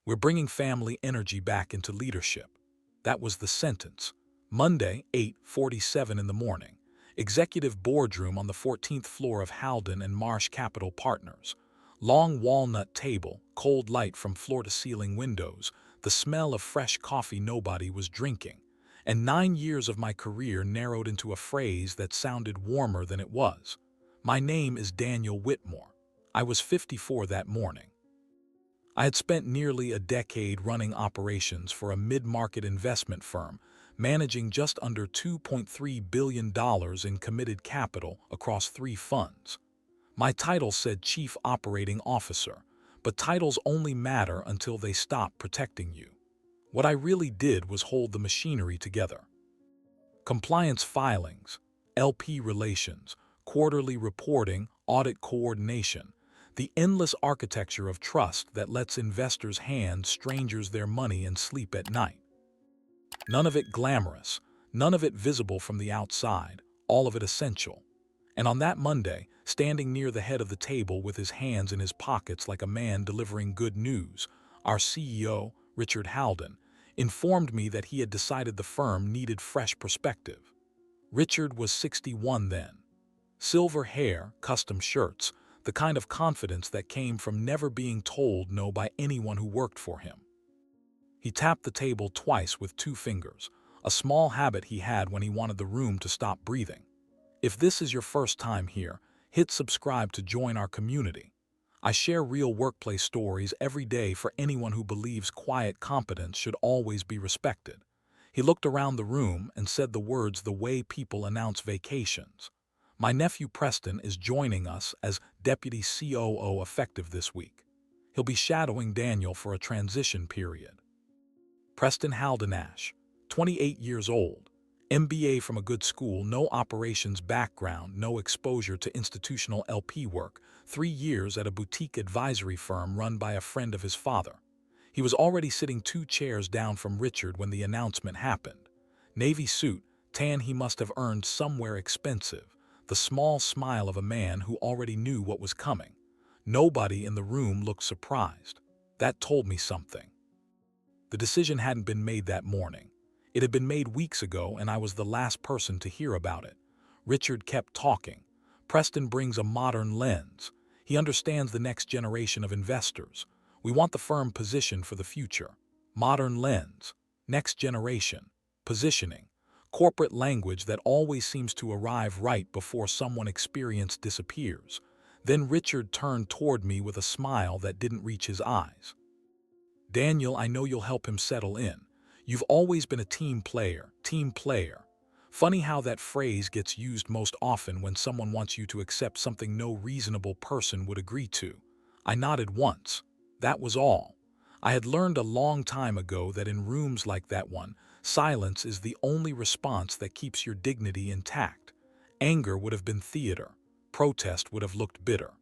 We're bringing family energy back into leadership. That was the sentence. Monday, 8:47 in the morning. Executive boardroom on the 14th floor of Haldon and Marsh Capital Partners. Long walnut table, cold light from floor-to-ceiling windows, the smell of fresh coffee nobody was drinking, and 9 years of my career narrowed into a phrase that sounded warmer than it was. My name is Daniel Whitmore. I was 54 that morning. I had spent nearly a decade running operations for a mid-market investment firm, managing just under $2.3 billion in committed capital across 3 funds. My title said Chief Operating Officer, but titles only matter until they stop protecting you. What I really did was hold the machinery together. Compliance filings, LP relations, quarterly reporting, audit coordination, the endless architecture of trust that lets investors hand strangers their money and sleep at night. None of it glamorous, none of it visible from the outside, all of it essential. And on that Monday, standing near the head of the table with his hands in his pockets like a man delivering good news, our CEO, Richard Haldon, informed me that he had decided the firm needed fresh perspective. Richard was 61 then. Silver hair, custom shirts, the kind of confidence that came from never being told no by anyone who worked for him. He tapped the table twice with 2 fingers, a small habit he had when he wanted the room to stop breathing. If this is your first time here, hit subscribe to join our community. I share real workplace stories every day for anyone who believes quiet competence should always be respected. He looked around the room and said the words the way people announce vacations. My nephew Preston is joining us as Deputy COO effective this week. He'll be shadowing Daniel for a transition period. Preston Haldenash, 28 years old, MBA from a good school, no operations background, no exposure to institutional LP work, 3 years at a boutique advisory firm run by a friend of his father. He was already sitting 2 chairs down from Richard when the announcement happened. Navy suit, tan he must have earned somewhere expensive, the small smile of a man who already knew what was coming. Nobody in the room looked surprised. That told me something. The decision hadn't been made that morning. It had been made weeks ago, and I was the last person to hear about it. Richard kept talking. Preston brings a modern lens. He understands the next generation of investors. We want the firm positioned for the future. Modern lens, next generation, positioning, corporate language that always seems to arrive right before someone experienced disappears. Then Richard turned toward me with a smile that didn't reach his eyes. Daniel, I know you'll help him settle in. You've always been a team player, team player. Funny how that phrase gets used most often when someone wants you to accept something no reasonable person would agree to. I nodded once. That was all. I had learned a long time ago that in rooms like that one, silence is the only response that keeps your dignity intact. Anger would have been theater. Protest would have looked bitter.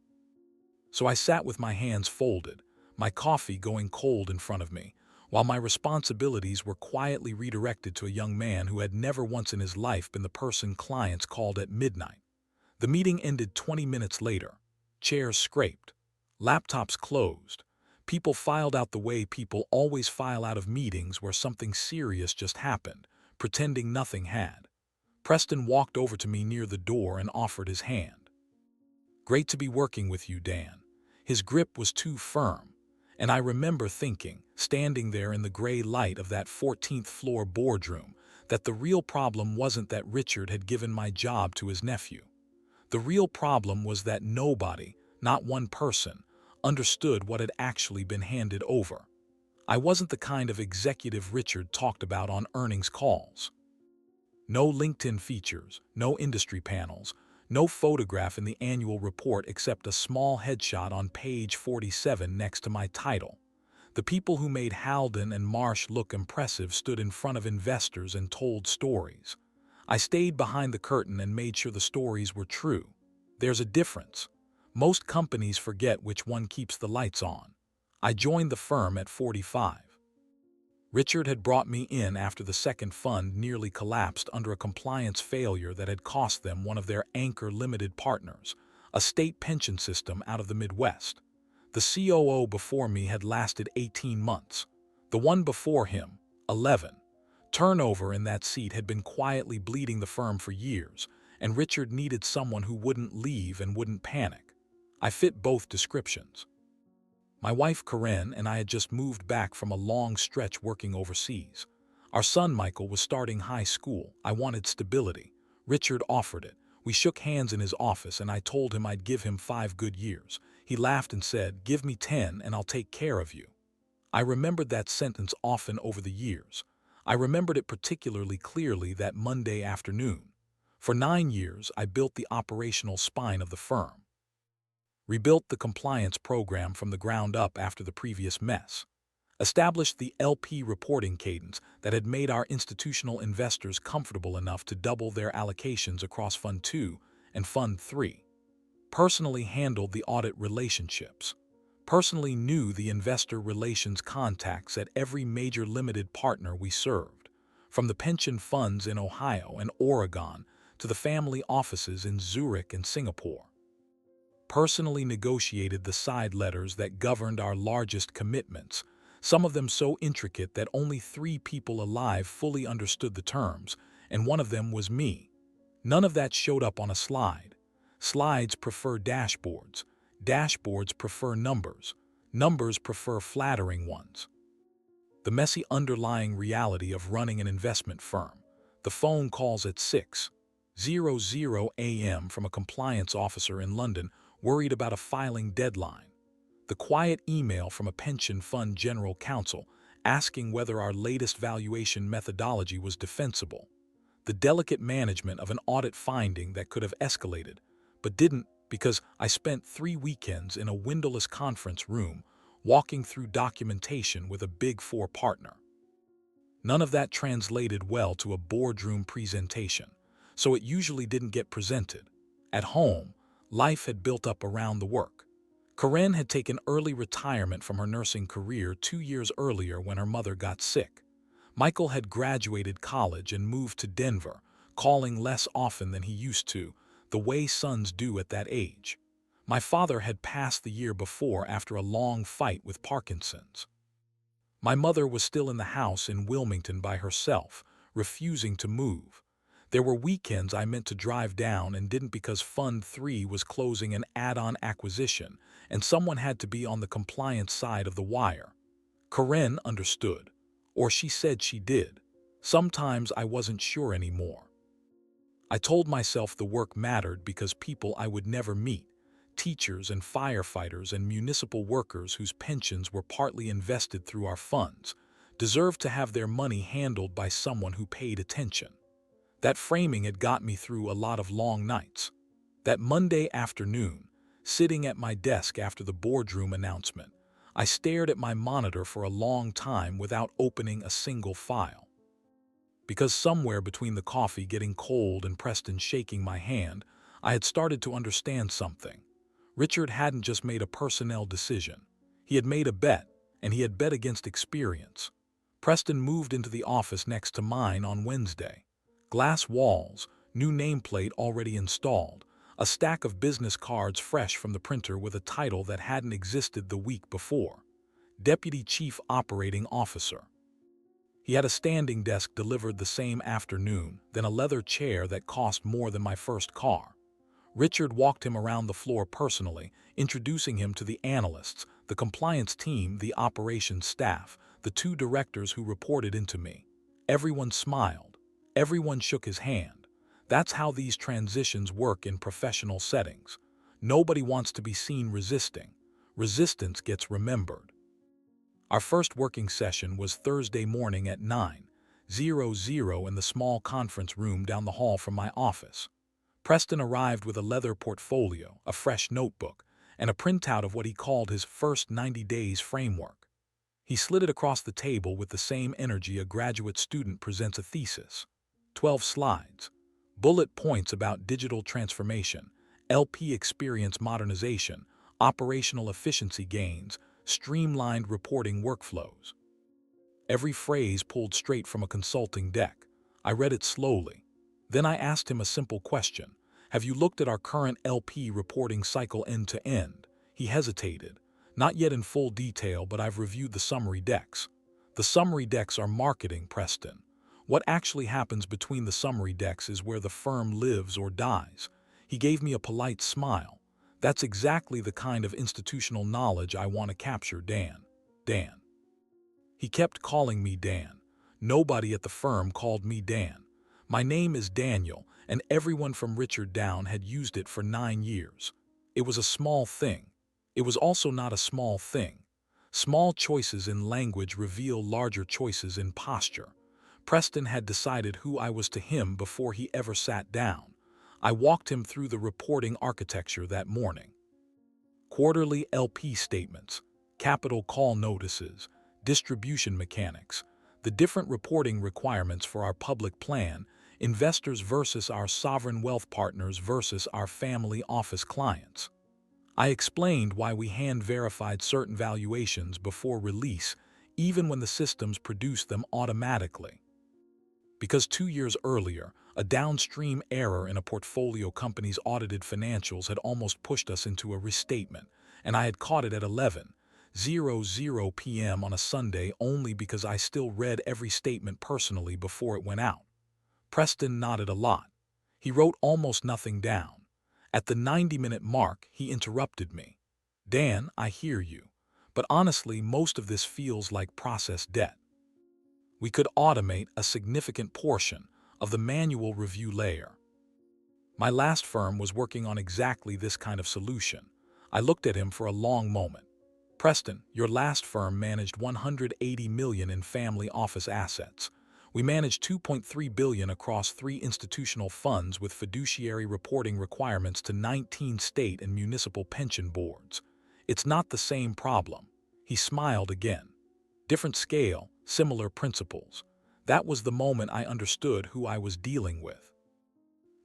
So I sat with my hands folded, my coffee going cold in front of me, while my responsibilities were quietly redirected to a young man who had never once in his life been the person clients called at midnight. The meeting ended 20 minutes later. Chairs scraped. Laptops closed. People filed out the way people always file out of meetings where something serious just happened, pretending nothing had. Preston walked over to me near the door and offered his hand. Great to be working with you, Dan. His grip was too firm. And I remember thinking, standing there in the gray light of that 14th floor boardroom, that the real problem wasn't that Richard had given my job to his nephew. The real problem was that nobody, not one person, understood what had actually been handed over. I wasn't the kind of executive Richard talked about on earnings calls. No LinkedIn features, no industry panels, no photograph in the annual report except a small headshot on page 47 next to my title. The people who made Haldon and Marsh look impressive stood in front of investors and told stories. I stayed behind the curtain and made sure the stories were true. There's a difference. Most companies forget which one keeps the lights on. I joined the firm at 45. Richard had brought me in after the second fund nearly collapsed under a compliance failure that had cost them one of their anchor limited partners, a state pension system out of the Midwest. The COO before me had lasted 18 months. The one before him, 11. Turnover in that seat had been quietly bleeding the firm for years, and Richard needed someone who wouldn't leave and wouldn't panic. I fit both descriptions. My wife Corinne and I had just moved back from a long stretch working overseas. Our son Michael was starting high school. I wanted stability. Richard offered it. We shook hands in his office and I told him I'd give him 5 good years. He laughed and said, "Give me 10 and I'll take care of you." I remembered that sentence often over the years. I remembered it particularly clearly that Monday afternoon. For 9 years, I built the operational spine of the firm. Rebuilt the compliance program from the ground up after the previous mess. Established the LP reporting cadence that had made our institutional investors comfortable enough to double their allocations across Fund 2 and Fund 3. Personally handled the audit relationships. Personally knew the investor relations contacts at every major limited partner we served, from the pension funds in Ohio and Oregon to the family offices in Zurich and Singapore. Personally negotiated the side letters that governed our largest commitments, some of them so intricate that only 3 people alive fully understood the terms, and one of them was me. None of that showed up on a slide. Slides prefer dashboards. Dashboards prefer numbers. Numbers prefer flattering ones. The messy underlying reality of running an investment firm. The phone calls at 6:00 a.m. from a compliance officer in London worried about a filing deadline. The quiet email from a pension fund general counsel asking whether our latest valuation methodology was defensible. The delicate management of an audit finding that could have escalated, but didn't because I spent 3 weekends in a windowless conference room walking through documentation with a Big Four partner. None of that translated well to a boardroom presentation, so it usually didn't get presented. At home, life had built up around the work. Corinne had taken early retirement from her nursing career 2 years earlier when her mother got sick. Michael had graduated college and moved to Denver, calling less often than he used to, the way sons do at that age. My father had passed the year before after a long fight with Parkinson's. My mother was still in the house in Wilmington by herself, refusing to move. There were weekends I meant to drive down and didn't because Fund 3 was closing an add-on acquisition, and someone had to be on the compliance side of the wire. Corinne understood, or she said she did. Sometimes I wasn't sure anymore. I told myself the work mattered because people I would never meet, teachers and firefighters and municipal workers whose pensions were partly invested through our funds, deserved to have their money handled by someone who paid attention. That framing had got me through a lot of long nights. That Monday afternoon, sitting at my desk after the boardroom announcement, I stared at my monitor for a long time without opening a single file. Because somewhere between the coffee getting cold and Preston shaking my hand, I had started to understand something. Richard hadn't just made a personnel decision. He had made a bet, and he had bet against experience. Preston moved into the office next to mine on Wednesday. Glass walls, new nameplate already installed, a stack of business cards fresh from the printer with a title that hadn't existed the week before. Deputy Chief Operating Officer. He had a standing desk delivered the same afternoon, then a leather chair that cost more than my first car. Richard walked him around the floor personally, introducing him to the analysts, the compliance team, the operations staff, the 2 directors who reported into me. Everyone smiled. Everyone shook his hand. That's how these transitions work in professional settings. Nobody wants to be seen resisting. Resistance gets remembered. Our first working session was Thursday morning at 9:00 in the small conference room down the hall from my office. Preston arrived with a leather portfolio, a fresh notebook, and a printout of what he called his first 90 days framework. He slid it across the table with the same energy a graduate student presents a thesis. 12 slides. Bullet points about digital transformation, LP experience modernization, operational efficiency gains, streamlined reporting workflows. Every phrase pulled straight from a consulting deck. I read it slowly. Then I asked him a simple question. Have you looked at our current LP reporting cycle end to end? He hesitated. Not yet in full detail, but I've reviewed the summary decks. The summary decks are marketing, Preston. What actually happens between the summary decks is where the firm lives or dies. He gave me a polite smile. That's exactly the kind of institutional knowledge I want to capture, Dan. Dan. He kept calling me Dan. Nobody at the firm called me Dan. My name is Daniel, and everyone from Richard down had used it for 9 years. It was a small thing. It was also not a small thing. Small choices in language reveal larger choices in posture. Preston had decided who I was to him before he ever sat down. I walked him through the reporting architecture that morning. Quarterly LP statements, capital call notices, distribution mechanics, the different reporting requirements for our public plan, investors versus our sovereign wealth partners versus our family office clients. I explained why we hand-verified certain valuations before release, even when the systems produced them automatically. Because 2 years earlier, a downstream error in a portfolio company's audited financials had almost pushed us into a restatement, and I had caught it at 11:00 p.m. on a Sunday only because I still read every statement personally before it went out. Preston nodded a lot. He wrote almost nothing down. At the 90-minute mark, he interrupted me. Dan, I hear you, but honestly, most of this feels like process debt. We could automate a significant portion of the manual review layer. My last firm was working on exactly this kind of solution. I looked at him for a long moment. Preston, your last firm managed $180 million in family office assets. We managed $2.3 billion across 3 institutional funds with fiduciary reporting requirements to 19 state and municipal pension boards. It's not the same problem. He smiled again. Different scale, similar principles. That was the moment I understood who I was dealing with.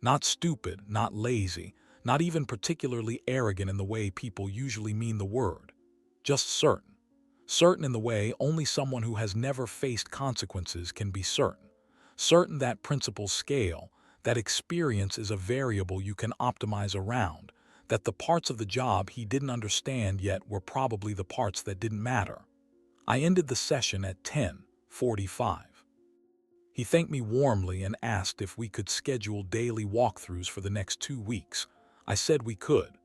Not stupid, not lazy, not even particularly arrogant in the way people usually mean the word. Just certain. Certain in the way only someone who has never faced consequences can be certain. Certain that principles scale, that experience is a variable you can optimize around, that the parts of the job he didn't understand yet were probably the parts that didn't matter. I ended the session at 10:45. He thanked me warmly and asked if we could schedule daily walkthroughs for the next 2 weeks. I said we could.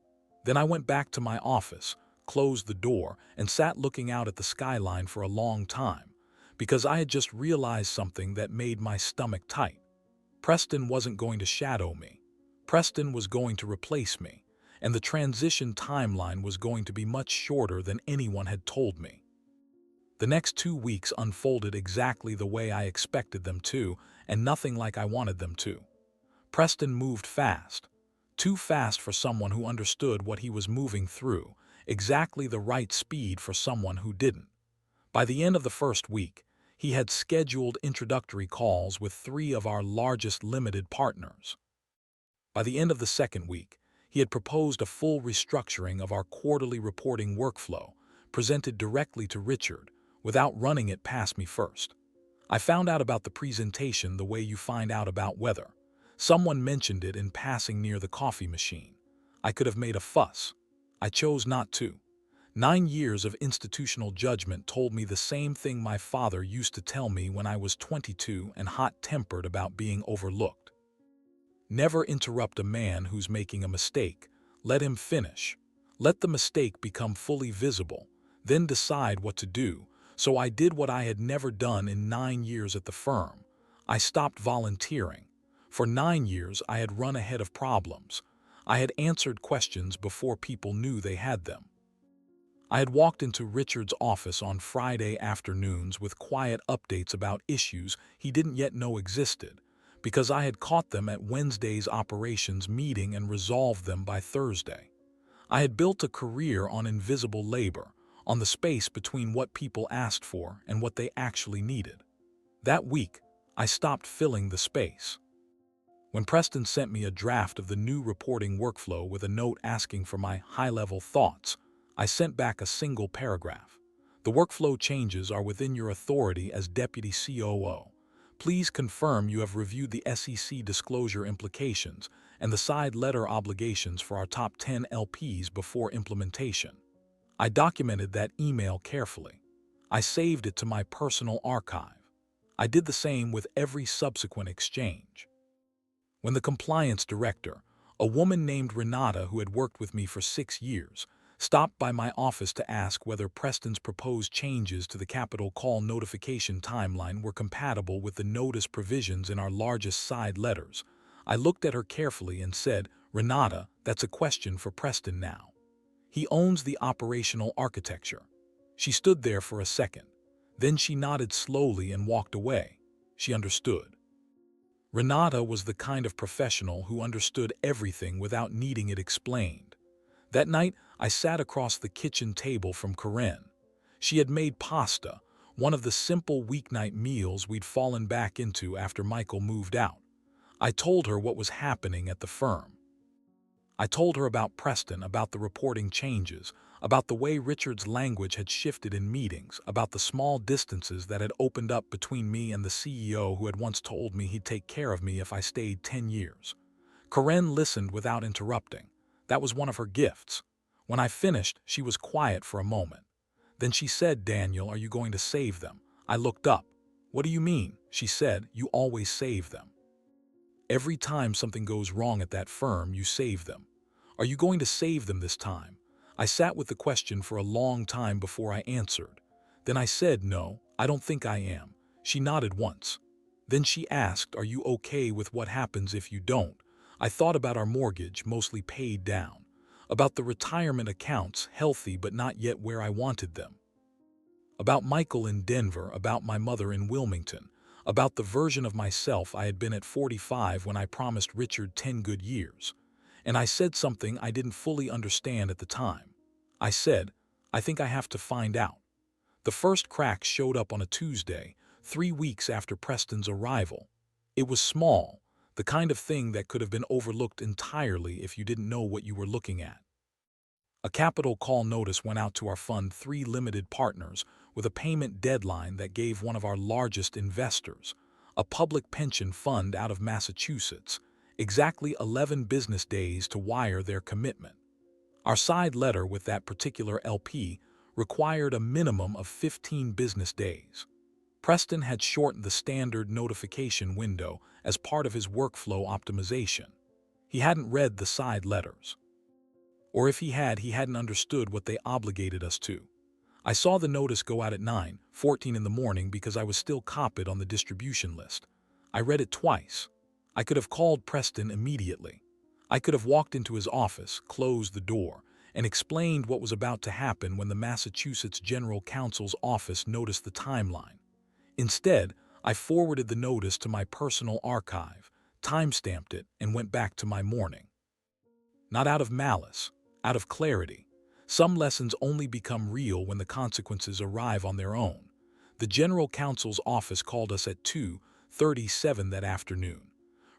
Then I went back to my office, closed the door, and sat looking out at the skyline for a long time, because I had just realized something that made my stomach tight. Preston wasn't going to shadow me. Preston was going to replace me, and the transition timeline was going to be much shorter than anyone had told me. The next 2 weeks unfolded exactly the way I expected them to, and nothing like I wanted them to. Preston moved fast. Too fast for someone who understood what he was moving through, exactly the right speed for someone who didn't. By the end of the first week, he had scheduled introductory calls with 3 of our largest limited partners. By the end of the second week, he had proposed a full restructuring of our quarterly reporting workflow, presented directly to Richard, without running it past me first. I found out about the presentation the way you find out about weather. Someone mentioned it in passing near the coffee machine. I could have made a fuss. I chose not to. 9 years of institutional judgment told me the same thing my father used to tell me when I was 22 and hot-tempered about being overlooked. Never interrupt a man who's making a mistake. Let him finish. Let the mistake become fully visible, then decide what to do. So I did what I had never done in 9 years at the firm. I stopped volunteering. For 9 years, I had run ahead of problems. I had answered questions before people knew they had them. I had walked into Richard's office on Friday afternoons with quiet updates about issues he didn't yet know existed, because I had caught them at Wednesday's operations meeting and resolved them by Thursday. I had built a career on invisible labor, on the space between what people asked for and what they actually needed. That week, I stopped filling the space. When Preston sent me a draft of the new reporting workflow with a note asking for my high-level thoughts, I sent back a single paragraph. The workflow changes are within your authority as Deputy COO. Please confirm you have reviewed the SEC disclosure implications and the side letter obligations for our top 10 LPs before implementation. I documented that email carefully. I saved it to my personal archive. I did the same with every subsequent exchange. When the compliance director, a woman named Renata who had worked with me for 6 years, stopped by my office to ask whether Preston's proposed changes to the capital call notification timeline were compatible with the notice provisions in our largest side letters, I looked at her carefully and said, "Renata, that's a question for Preston now. He owns the operational architecture." She stood there for a second. Then she nodded slowly and walked away. She understood. Renata was the kind of professional who understood everything without needing it explained. That night, I sat across the kitchen table from Corinne. She had made pasta, one of the simple weeknight meals we'd fallen back into after Michael moved out. I told her what was happening at the firm. I told her about Preston, about the reporting changes, about the way Richard's language had shifted in meetings, about the small distances that had opened up between me and the CEO who had once told me he'd take care of me if I stayed 10 years. Corinne listened without interrupting. That was one of her gifts. When I finished, she was quiet for a moment. Then she said, "Daniel, are you going to save them?" I looked up. "What do you mean?" She said, "You always save them. Every time something goes wrong at that firm, you save them. Are you going to save them this time?" I sat with the question for a long time before I answered. Then I said, "No, I don't think I am." She nodded once. Then she asked, "Are you okay with what happens if you don't?" I thought about our mortgage, mostly paid down, about the retirement accounts, healthy but not yet where I wanted them, about Michael in Denver, about my mother in Wilmington, about the version of myself I had been at 45 when I promised Richard 10 good years. And I said something I didn't fully understand at the time. I said, "I think I have to find out." The first crack showed up on a Tuesday, 3 weeks after Preston's arrival. It was small, the kind of thing that could have been overlooked entirely if you didn't know what you were looking at. A capital call notice went out to our Fund 3 limited partners with a payment deadline that gave one of our largest investors, a public pension fund out of Massachusetts, exactly 11 business days to wire their commitment. Our side letter with that particular LP required a minimum of 15 business days. Preston had shortened the standard notification window as part of his workflow optimization. He hadn't read the side letters. Or if he hadn't understood what they obligated us to. I saw the notice go out at 9:14 in the morning because I was still copied on the distribution list. I read it twice. I could have called Preston immediately. I could have walked into his office, closed the door, and explained what was about to happen when the Massachusetts General Counsel's office noticed the timeline. Instead, I forwarded the notice to my personal archive, timestamped it, and went back to my morning. Not out of malice, out of clarity. Some lessons only become real when the consequences arrive on their own. The General Counsel's office called us at 2:37 that afternoon.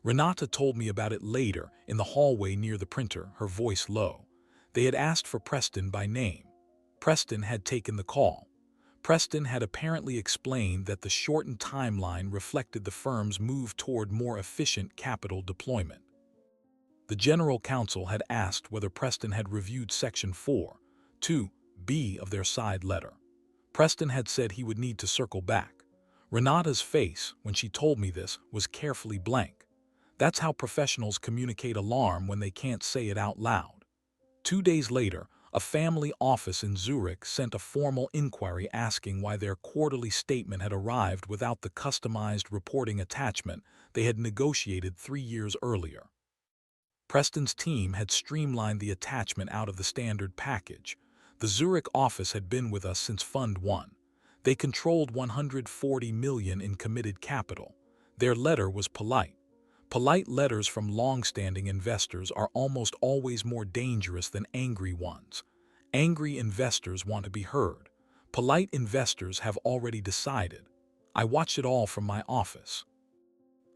Renata told me about it later in the hallway near the printer, her voice low. They had asked for Preston by name. Preston had taken the call. Preston had apparently explained that the shortened timeline reflected the firm's move toward more efficient capital deployment. The General Counsel had asked whether Preston had reviewed Section 4(2)(b) of their side letter. Preston had said he would need to circle back. Renata's face, when she told me this, was carefully blank. That's how professionals communicate alarm when they can't say it out loud. 2 days later, a family office in Zurich sent a formal inquiry asking why their quarterly statement had arrived without the customized reporting attachment they had negotiated 3 years earlier. Preston's team had streamlined the attachment out of the standard package. The Zurich office had been with us since Fund 1. They controlled 140 million in committed capital. Their letter was polite. Polite letters from long-standing investors are almost always more dangerous than angry ones. Angry investors want to be heard. Polite investors have already decided. I watched it all from my office.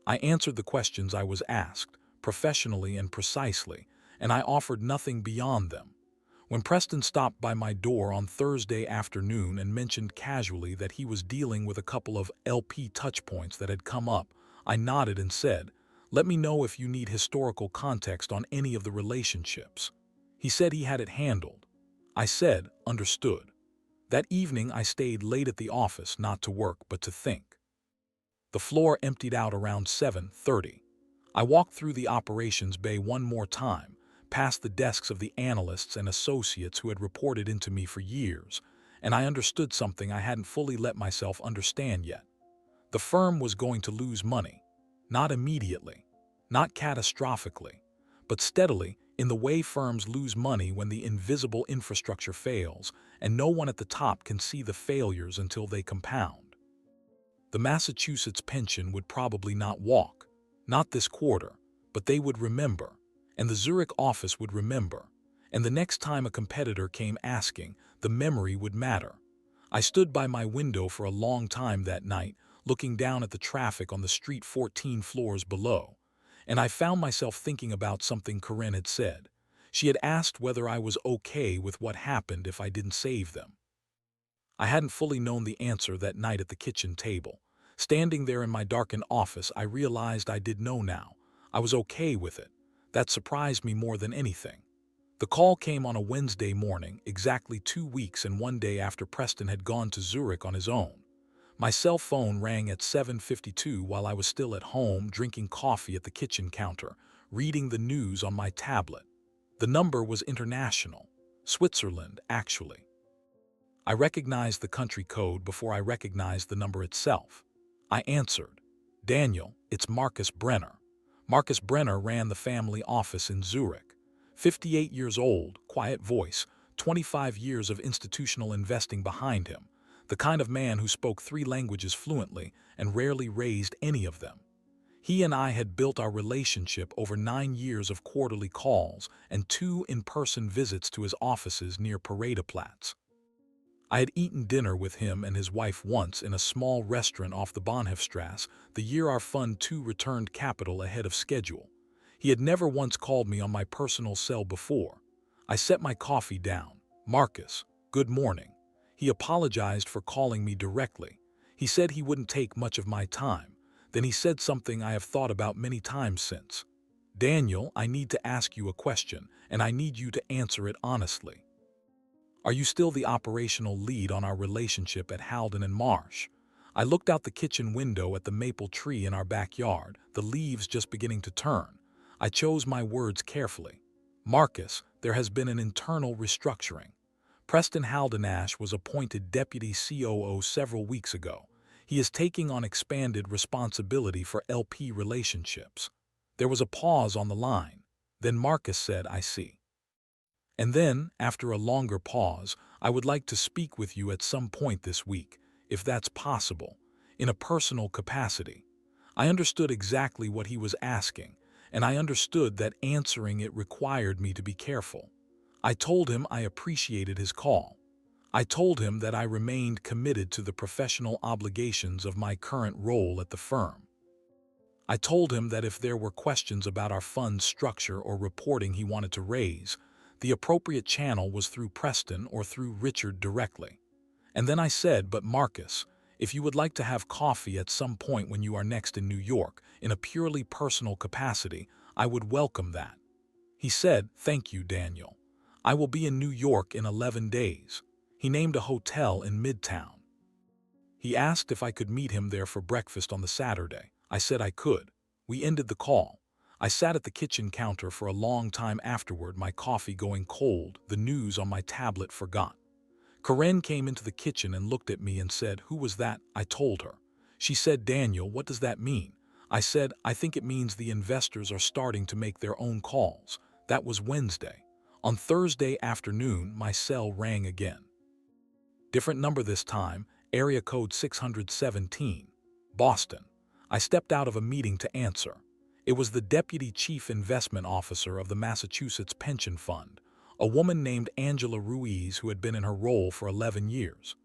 I answered the questions I was asked, professionally and precisely, and I offered nothing beyond them. When Preston stopped by my door on Thursday afternoon and mentioned casually that he was dealing with a couple of LP touchpoints that had come up, I nodded and said, "Let me know if you need historical context on any of the relationships." He said he had it handled. I said, understood. That evening I stayed late at the office, not to work but to think. The floor emptied out around 7:30. I walked through the operations bay one more time, past the desks of the analysts and associates who had reported into me for years, and I understood something I hadn't fully let myself understand yet. The firm was going to lose money. Not immediately, not catastrophically, but steadily, in the way firms lose money when the invisible infrastructure fails, and no one at the top can see the failures until they compound. The Massachusetts pension would probably not walk, not this quarter, but they would remember, and the Zurich office would remember, and the next time a competitor came asking, the memory would matter. I stood by my window for a long time that night, looking down at the traffic on the street 14 floors below, and I found myself thinking about something Corinne had said. She had asked whether I was okay with what happened if I didn't save them. I hadn't fully known the answer that night at the kitchen table. Standing there in my darkened office, I realized I did know now. I was okay with it. That surprised me more than anything. The call came on a Wednesday morning, exactly 2 weeks and 1 day after Preston had gone to Zurich on his own. My cell phone rang at 7:52 while I was still at home, drinking coffee at the kitchen counter, reading the news on my tablet. The number was international. Switzerland, actually. I recognized the country code before I recognized the number itself. I answered. Daniel, it's Marcus Brenner. Marcus Brenner ran the family office in Zurich. 58 years old, quiet voice, 25 years of institutional investing behind him, the kind of man who spoke 3 languages fluently and rarely raised any of them. He and I had built our relationship over 9 years of quarterly calls and 2 in-person visits to his offices near Paradeplatz. I had eaten dinner with him and his wife once in a small restaurant off the Bahnhofstrasse the year our Fund 2 returned capital ahead of schedule. He had never once called me on my personal cell before. I set my coffee down. Marcus, good morning. He apologized for calling me directly. He said he wouldn't take much of my time. Then he said something I have thought about many times since. Daniel, I need to ask you a question, and I need you to answer it honestly. Are you still the operational lead on our relationship at Halden and Marsh? I looked out the kitchen window at the maple tree in our backyard, the leaves just beginning to turn. I chose my words carefully. Marcus, there has been an internal restructuring. Preston Haldenash was appointed Deputy COO several weeks ago. He is taking on expanded responsibility for LP relationships. There was a pause on the line. Then Marcus said, I see. And then, after a longer pause, I would like to speak with you at some point this week, if that's possible, in a personal capacity. I understood exactly what he was asking, and I understood that answering it required me to be careful. I told him I appreciated his call. I told him that I remained committed to the professional obligations of my current role at the firm. I told him that if there were questions about our fund's structure or reporting he wanted to raise, the appropriate channel was through Preston or through Richard directly. And then I said, but Marcus, if you would like to have coffee at some point when you are next in New York, in a purely personal capacity, I would welcome that. He said, thank you, Daniel. I will be in New York in 11 days. He named a hotel in Midtown. He asked if I could meet him there for breakfast on the Saturday. I said I could. We ended the call. I sat at the kitchen counter for a long time afterward, my coffee going cold, the news on my tablet forgot. Corinne came into the kitchen and looked at me and said, who was that? I told her. She said, Daniel, what does that mean? I said, I think it means the investors are starting to make their own calls. That was Wednesday. On Thursday afternoon, my cell rang again. Different number this time, area code 617, Boston. I stepped out of a meeting to answer. It was the Deputy Chief Investment Officer of the Massachusetts Pension Fund, a woman named Angela Ruiz who had been in her role for 11 years.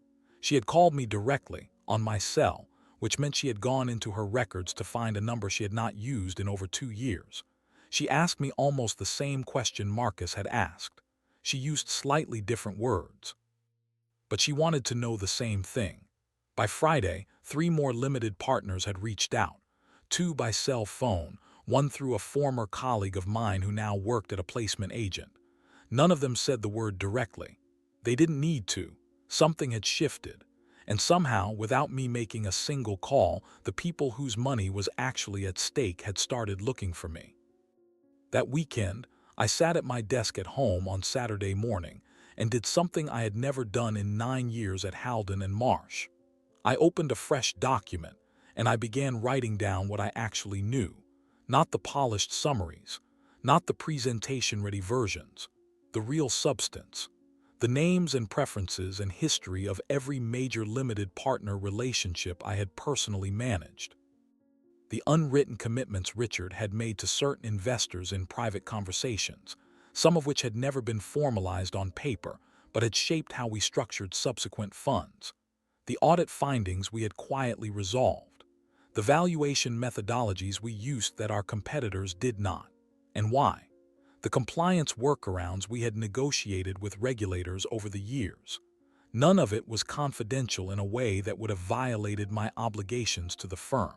She had called me directly, on my cell, which meant she had gone into her records to find a number she had not used in over 2 years. She asked me almost the same question Marcus had asked. She used slightly different words. But she wanted to know the same thing. By Friday, 3 more limited partners had reached out, 2 by cell phone, 1 through a former colleague of mine who now worked at a placement agent. None of them said the word directly. They didn't need to. Something had shifted. And somehow, without me making a single call, the people whose money was actually at stake had started looking for me. That weekend, I sat at my desk at home on Saturday morning and did something I had never done in 9 years at Halden and Marsh. I opened a fresh document, and I began writing down what I actually knew, not the polished summaries, not the presentation-ready versions, the real substance, the names and preferences and history of every major limited partner relationship I had personally managed. The unwritten commitments Richard had made to certain investors in private conversations, some of which had never been formalized on paper, but had shaped how we structured subsequent funds. The audit findings we had quietly resolved. The valuation methodologies we used that our competitors did not. And why? The compliance workarounds we had negotiated with regulators over the years. None of it was confidential in a way that would have violated my obligations to the firm.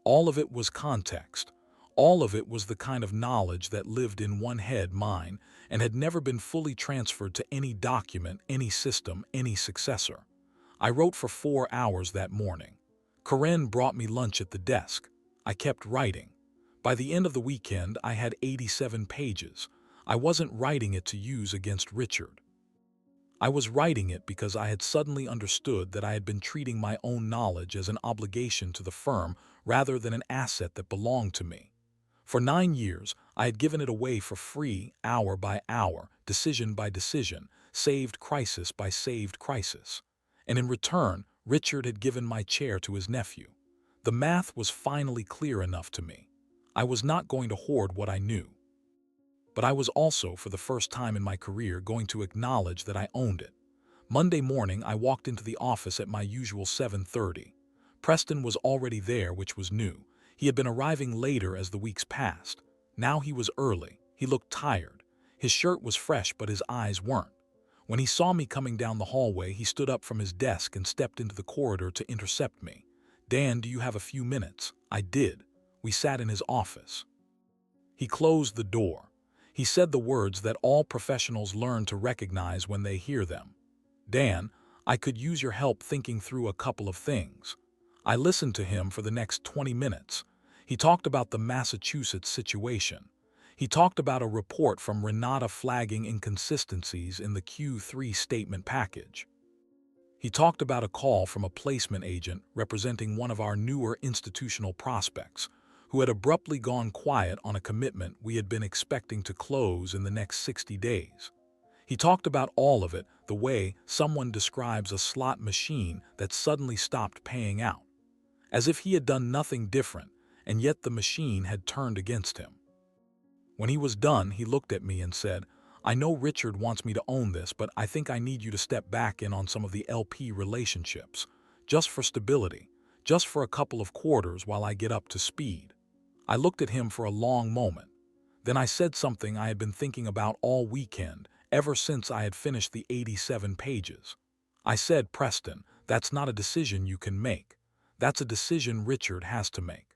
All of it was context. All of it was the kind of knowledge that lived in one head, mine, and had never been fully transferred to any document, any system, any successor. I wrote for 4 hours that morning. Corinne brought me lunch at the desk. I kept writing. By the end of the weekend, I had 87 pages. I wasn't writing it to use against Richard. I was writing it because I had suddenly understood that I had been treating my own knowledge as an obligation to the firm rather than an asset that belonged to me. For 9 years, I had given it away for free, hour by hour, decision by decision, saved crisis by saved crisis. And in return, Richard had given my chair to his nephew. The math was finally clear enough to me. I was not going to hoard what I knew. But I was also, for the first time in my career, going to acknowledge that I owned it. Monday morning, I walked into the office at my usual 7:30. Preston was already there, which was new. He had been arriving later as the weeks passed. Now he was early. He looked tired. His shirt was fresh, but his eyes weren't. When he saw me coming down the hallway, he stood up from his desk and stepped into the corridor to intercept me. "Dan, do you have a few minutes?" I did. We sat in his office. He closed the door. He said the words that all professionals learn to recognize when they hear them. "Dan, I could use your help thinking through a couple of things." I listened to him for the next 20 minutes. He talked about the Massachusetts situation. He talked about a report from Renata flagging inconsistencies in the Q3 statement package. He talked about a call from a placement agent representing one of our newer institutional prospects, who had abruptly gone quiet on a commitment we had been expecting to close in the next 60 days. He talked about all of it the way someone describes a slot machine that suddenly stopped paying out, as if he had done nothing different, and yet the machine had turned against him. When he was done, he looked at me and said, "I know Richard wants me to own this, but I think I need you to step back in on some of the LP relationships, just for stability, just for a couple of quarters while I get up to speed." I looked at him for a long moment. Then I said something I had been thinking about all weekend, ever since I had finished the 87 pages. I said, "Preston, that's not a decision you can make. That's a decision Richard has to make.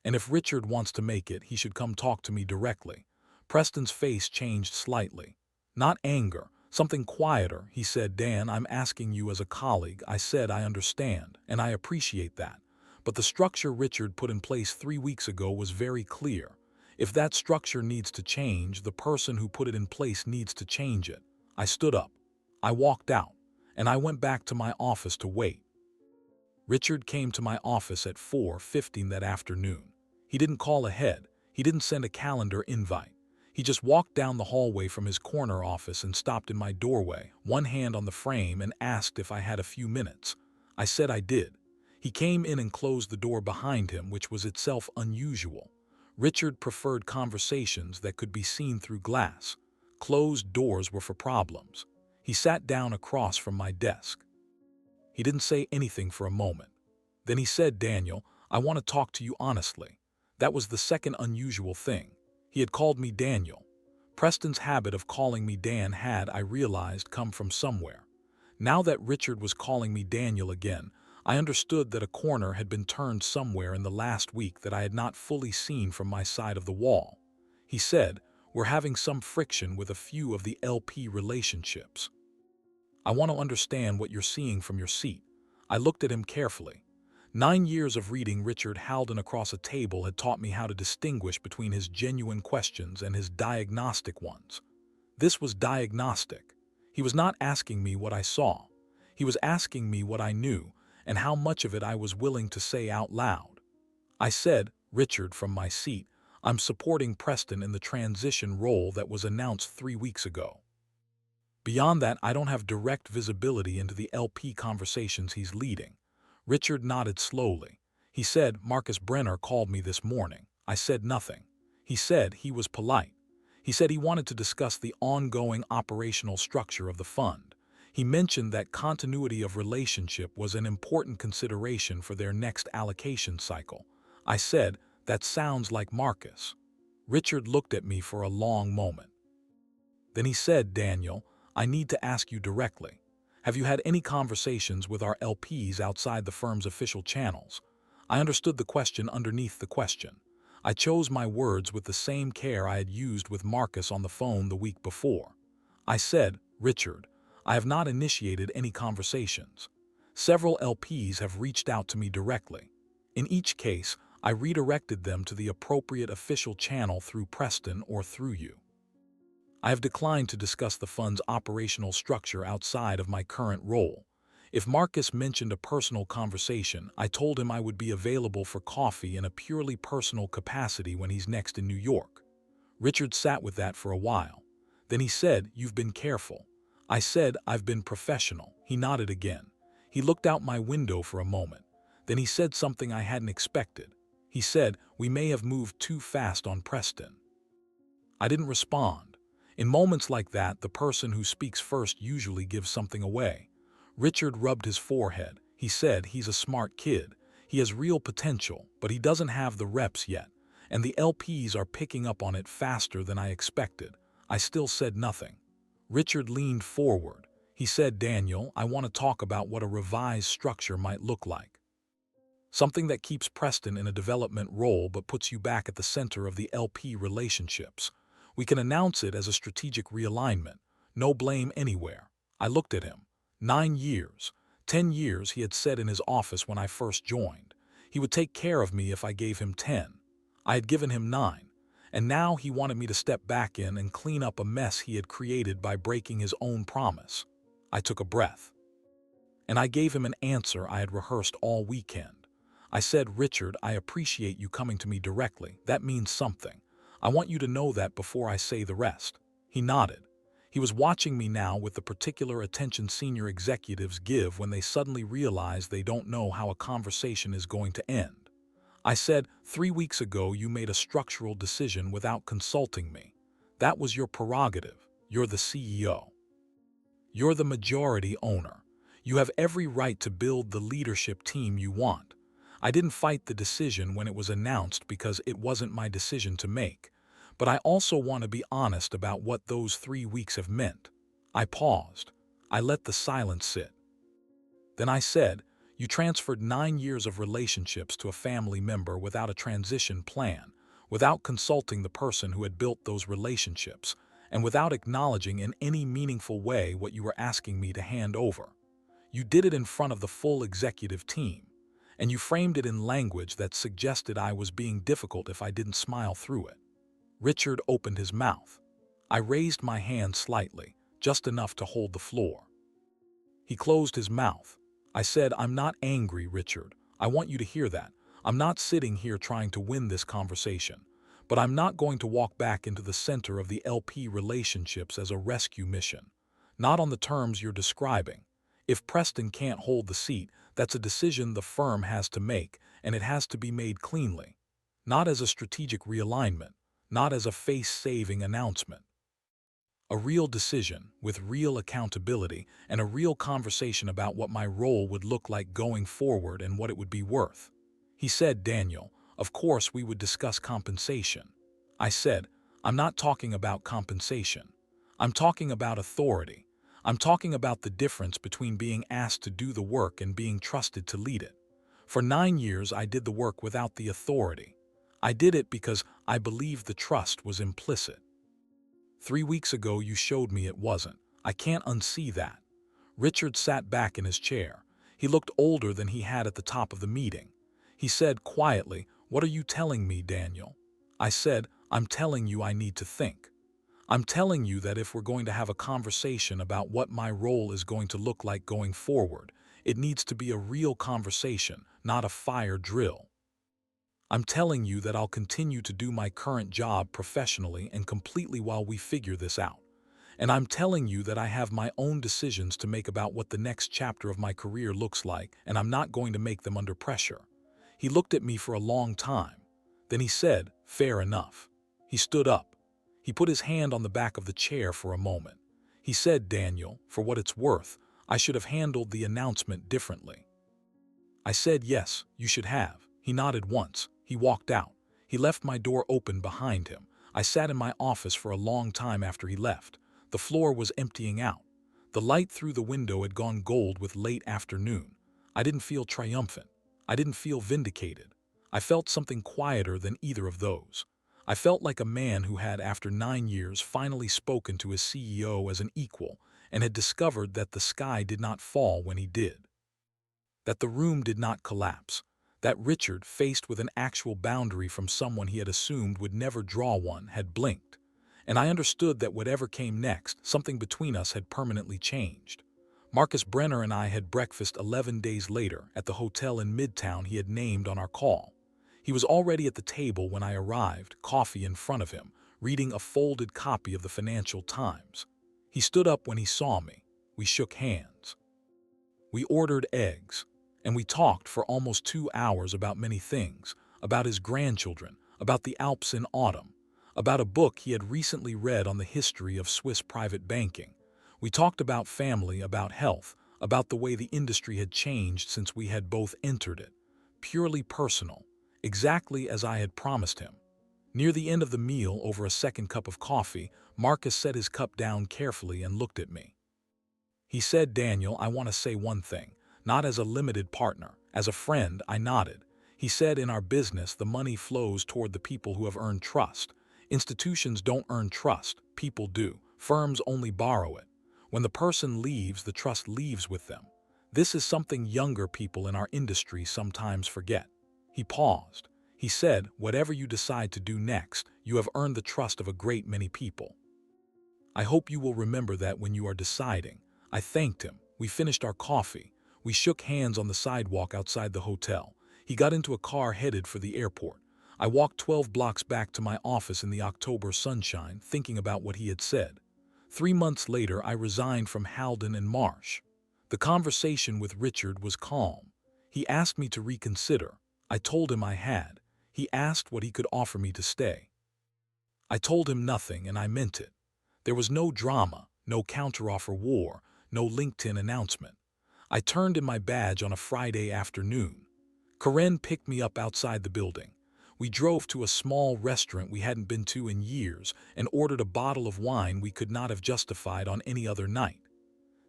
And if Richard wants to make it, he should come talk to me directly." Preston's face changed slightly. Not anger, something quieter. He said, "Dan, I'm asking you as a colleague." I said, "I understand, and I appreciate that. But the structure Richard put in place 3 weeks ago was very clear. If that structure needs to change, the person who put it in place needs to change it." I stood up. I walked out, and I went back to my office to wait. Richard came to my office at 4:15 that afternoon. He didn't call ahead. He didn't send a calendar invite. He just walked down the hallway from his corner office and stopped in my doorway, one hand on the frame, and asked if I had a few minutes. I said I did. He came in and closed the door behind him, which was itself unusual. Richard preferred conversations that could be seen through glass. Closed doors were for problems. He sat down across from my desk. He didn't say anything for a moment. Then he said, "Daniel, I want to talk to you honestly." That was the second unusual thing. He had called me Daniel. Preston's habit of calling me Dan had, I realized, come from somewhere. Now that Richard was calling me Daniel again, I understood that a corner had been turned somewhere in the last week that I had not fully seen from my side of the wall. He said, We're having some friction with a few of the LP relationships. I want to understand what you're seeing from your seat. I looked at him carefully. 9 years of reading Richard Haldon across a table had taught me how to distinguish between his genuine questions and his diagnostic ones. This was diagnostic. He was not asking me what I saw. He was asking me what I knew and how much of it I was willing to say out loud. I said, Richard, from my seat, I'm supporting Preston in the transition role that was announced 3 weeks ago. Beyond that, I don't have direct visibility into the LP conversations he's leading. Richard nodded slowly. He said, Marcus Brenner called me this morning. I said nothing. He said he was polite. He said he wanted to discuss the ongoing operational structure of the fund. He mentioned that continuity of relationship was an important consideration for their next allocation cycle. I said, that sounds like Marcus. Richard looked at me for a long moment. Then he said, Daniel, I need to ask you directly. Have you had any conversations with our LPs outside the firm's official channels? I understood the question underneath the question. I chose my words with the same care I had used with Marcus on the phone the week before. I said, Richard, I have not initiated any conversations. Several LPs have reached out to me directly. In each case, I redirected them to the appropriate official channel through Preston or through you. I have declined to discuss the fund's operational structure outside of my current role. If Marcus mentioned a personal conversation, I told him I would be available for coffee in a purely personal capacity when he's next in New York. Richard sat with that for a while. Then he said, You've been careful. I said, I've been professional. He nodded again. He looked out my window for a moment. Then he said something I hadn't expected. He said, We may have moved too fast on Preston. I didn't respond. In moments like that, the person who speaks first usually gives something away. Richard rubbed his forehead. He said, He's a smart kid. He has real potential, but he doesn't have the reps yet, and the LPs are picking up on it faster than I expected. I still said nothing. Richard leaned forward. He said, Daniel, I want to talk about what a revised structure might look like. Something that keeps Preston in a development role but puts you back at the center of the LP relationships. We can announce it as a strategic realignment. No blame anywhere. I looked at him. 9 years. 10 years, he had said in his office when I first joined. He would take care of me if I gave him 10. I had given him 9. And now he wanted me to step back in and clean up a mess he had created by breaking his own promise. I took a breath. And I gave him an answer I had rehearsed all weekend. I said, Richard, I appreciate you coming to me directly. That means something. I want you to know that before I say the rest. He nodded. He was watching me now with the particular attention senior executives give when they suddenly realize they don't know how a conversation is going to end. I said, 3 weeks ago you made a structural decision without consulting me. That was your prerogative. You're the CEO. You're the majority owner. You have every right to build the leadership team you want. I didn't fight the decision when it was announced because it wasn't my decision to make. But I also want to be honest about what those 3 weeks have meant. I paused. I let the silence sit. Then I said, you transferred 9 years of relationships to a family member without a transition plan, without consulting the person who had built those relationships, and without acknowledging in any meaningful way what you were asking me to hand over. You did it in front of the full executive team, and you framed it in language that suggested I was being difficult if I didn't smile through it. Richard opened his mouth. I raised my hand slightly, just enough to hold the floor. He closed his mouth. I said, I'm not angry, Richard. I want you to hear that. I'm not sitting here trying to win this conversation. But I'm not going to walk back into the center of the LP relationships as a rescue mission. Not on the terms you're describing. If Preston can't hold the seat, that's a decision the firm has to make, and it has to be made cleanly. Not as a strategic realignment. Not as a face-saving announcement. A real decision, with real accountability, and a real conversation about what my role would look like going forward and what it would be worth. He said, Daniel, of course we would discuss compensation. I said, I'm not talking about compensation. I'm talking about authority. I'm talking about the difference between being asked to do the work and being trusted to lead it. For 9 years I did the work without the authority. I did it because I believed the trust was implicit. 3 weeks ago you showed me it wasn't. I can't unsee that. Richard sat back in his chair. He looked older than he had at the top of the meeting. He said quietly, "What are you telling me, Daniel?" I said, "I'm telling you I need to think. I'm telling you that if we're going to have a conversation about what my role is going to look like going forward, it needs to be a real conversation, not a fire drill. I'm telling you that I'll continue to do my current job professionally and completely while we figure this out. And I'm telling you that I have my own decisions to make about what the next chapter of my career looks like, and I'm not going to make them under pressure." He looked at me for a long time. Then he said, "Fair enough." He stood up. He put his hand on the back of the chair for a moment. He said, "Daniel, for what it's worth, I should have handled the announcement differently." I said, "Yes, you should have." He nodded once. He walked out. He left my door open behind him. I sat in my office for a long time after he left. The floor was emptying out. The light through the window had gone gold with late afternoon. I didn't feel triumphant. I didn't feel vindicated. I felt something quieter than either of those. I felt like a man who had, after 9 years, finally spoken to his CEO as an equal and had discovered that the sky did not fall when he did. That the room did not collapse. That Richard, faced with an actual boundary from someone he had assumed would never draw one, had blinked. And I understood that whatever came next, something between us had permanently changed. Marcus Brenner and I had breakfast 11 days later at the hotel in Midtown he had named on our call. He was already at the table when I arrived, coffee in front of him, reading a folded copy of the Financial Times. He stood up when he saw me. We shook hands. We ordered eggs, and we talked for almost 2 hours about many things, about his grandchildren, about the Alps in autumn, about a book he had recently read on the history of Swiss private banking. We talked about family, about health, about the way the industry had changed since we had both entered it. Purely personal, exactly as I had promised him. Near the end of the meal, over a second cup of coffee, Marcus set his cup down carefully and looked at me. He said, "Daniel, I want to say one thing, not as a limited partner, as a friend." I nodded. He said, "In our business, the money flows toward the people who have earned trust. Institutions don't earn trust, people do. Firms only borrow it. When the person leaves, the trust leaves with them. This is something younger people in our industry sometimes forget." He paused. He said, "Whatever you decide to do next, you have earned the trust of a great many people. I hope you will remember that when you are deciding." I thanked him. We finished our coffee. We shook hands on the sidewalk outside the hotel. He got into a car headed for the airport. I walked 12 blocks back to my office in the October sunshine, thinking about what he had said. 3 months later, I resigned from Halden and Marsh. The conversation with Richard was calm. He asked me to reconsider. I told him I had. He asked what he could offer me to stay. I told him nothing, and I meant it. There was no drama, no counteroffer war, no LinkedIn announcement. I turned in my badge on a Friday afternoon. Karen picked me up outside the building. We drove to a small restaurant we hadn't been to in years and ordered a bottle of wine we could not have justified on any other night.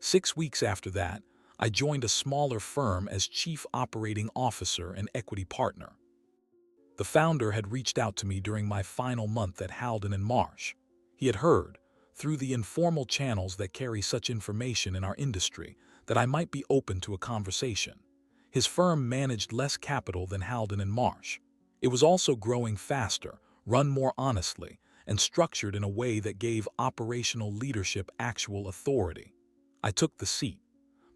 6 weeks after that, I joined a smaller firm as chief operating officer and equity partner. The founder had reached out to me during my final month at Halden and Marsh. He had heard, through the informal channels that carry such information in our industry, that I might be open to a conversation. His firm managed less capital than Halden and Marsh. It was also growing faster, run more honestly, and structured in a way that gave operational leadership actual authority. I took the seat.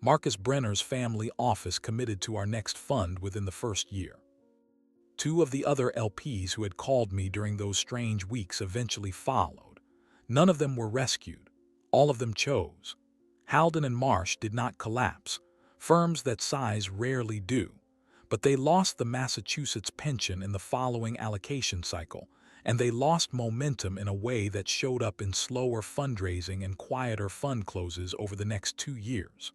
Marcus Brenner's family office committed to our next fund within the first year. 2 of the other LPs who had called me during those strange weeks eventually followed. None of them were rescued. All of them chose. Halden and Marsh did not collapse. Firms that size rarely do. But they lost the Massachusetts pension in the following allocation cycle, and they lost momentum in a way that showed up in slower fundraising and quieter fund closes over the next 2 years.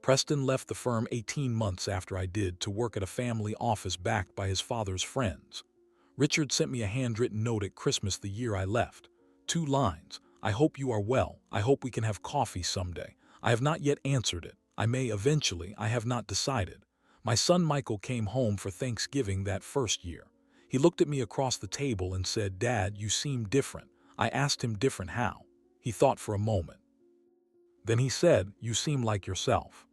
Preston left the firm 18 months after I did to work at a family office backed by his father's friends. Richard sent me a handwritten note at Christmas the year I left. 2 lines. "I hope you are well. I hope we can have coffee someday. I have not yet answered it. I may eventually. I have not decided." My son Michael came home for Thanksgiving that first year. He looked at me across the table and said, "Dad, you seem different. I asked him different how. He thought for a moment. Then he said, "You seem like yourself."